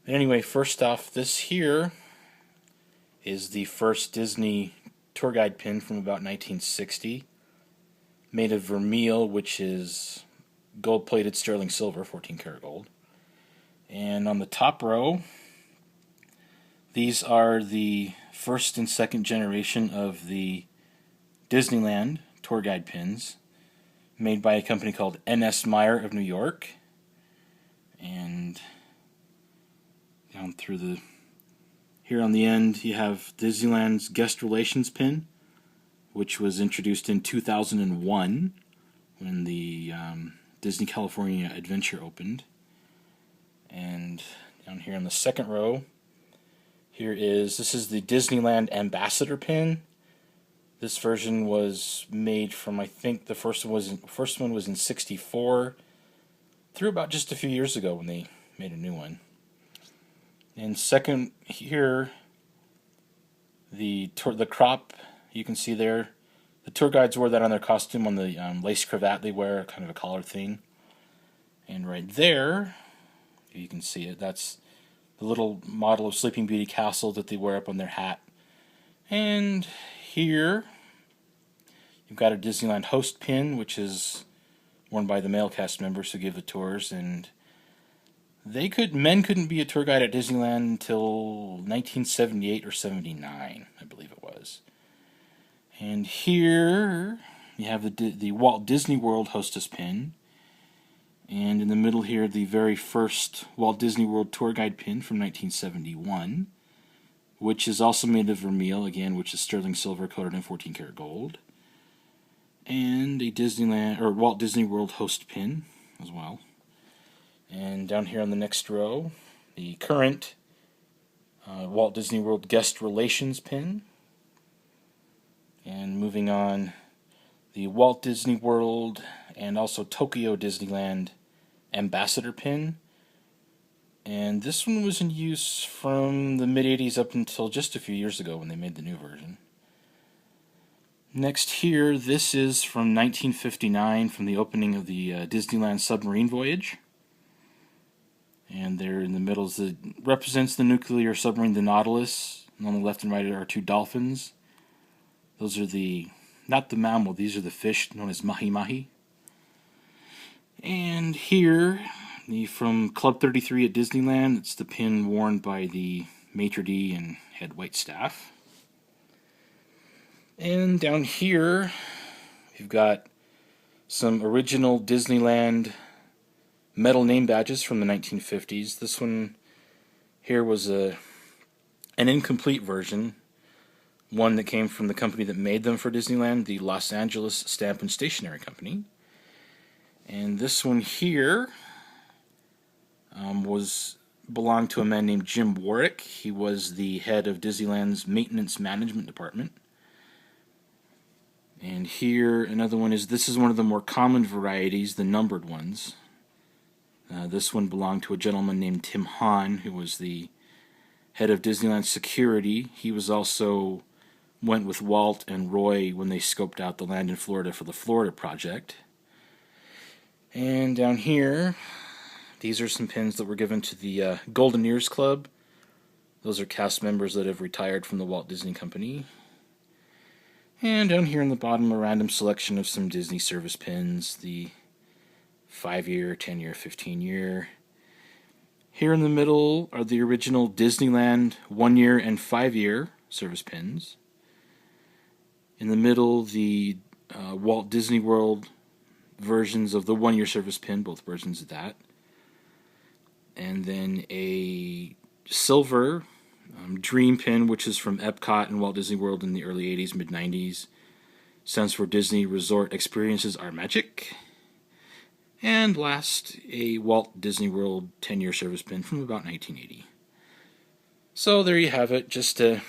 Anyway, first off, this here is the first Disney tour guide pin from about 1960, made of vermeil, which is gold-plated sterling silver, 14 karat gold. And on the top row, these are the first and second generation of the Disneyland tour guide pins, made by a company called N.S. Meyer of New York. And down through the here on the end, you have Disneyland's guest relations pin, which was introduced in 2001 when the Disney California Adventure opened. And down here on the second row, this is the Disneyland Ambassador Pin. This version was made from, I think the first one was in '64, through about just a few years ago when they made a new one. And second here, the crop, you can see there, the tour guides wore that on their costume, on the lace cravat they wear, kind of a collar thing. And right there, you can see it, that's the little model of Sleeping Beauty Castle that they wear up on their hat. And here, you've got a Disneyland Host Pin, which is worn by the male cast members who give the tours, and men couldn't be a tour guide at Disneyland until 1978 or 79, I believe it was. And here you have the Walt Disney World Hostess Pin, and in the middle here the very first Walt Disney World Tour Guide Pin from 1971, which is also made of vermeil, again, which is sterling silver coated in 14 karat gold, and a Walt Disney World Host Pin as well. And down here on the next row, the current Walt Disney World Guest Relations Pin. And moving on, the Walt Disney World and also Tokyo Disneyland Ambassador Pin. And this one was in use from the mid-'80s up until just a few years ago when they made the new version. Next here, this is from 1959, from the opening of the Disneyland submarine voyage. And there in the middle represents the nuclear submarine, the Nautilus. And on the left and right are two dolphins. Those are not the mammal, these are the fish known as mahi-mahi. And here, from Club 33 at Disneyland, it's the pin worn by the maitre d' and head waitstaff. And down here, you've got some original Disneyland metal name badges from the 1950s. This one here was an incomplete version, one that came from the company that made them for Disneyland, the Los Angeles Stamp and Stationery Company. And this one here belonged to a man named Jim Warwick. He was the head of Disneyland's maintenance management department. And here another one this is one of the more common varieties, the numbered ones. This one belonged to a gentleman named Tim Hahn, who was the head of Disneyland security. He went with Walt and Roy when they scoped out the land in Florida for the Florida project. And down here, these are some pins that were given to the Golden Ears Club. Those are cast members that have retired from the Walt Disney Company. And down here in the bottom, a random selection of some Disney service pins, the 5-year, 10-year, 15-year. Here in the middle are the original Disneyland 1-year and 5-year service pins. In the middle, the Walt Disney World versions of the 1-year service pin, both versions of that. And then a silver Dream Pin, which is from Epcot and Walt Disney World in the early 80s, mid-90s. Stands for Disney Resort Experiences Are Magic. And last, a Walt Disney World 10-year service pin from about 1980. So there you have it, just to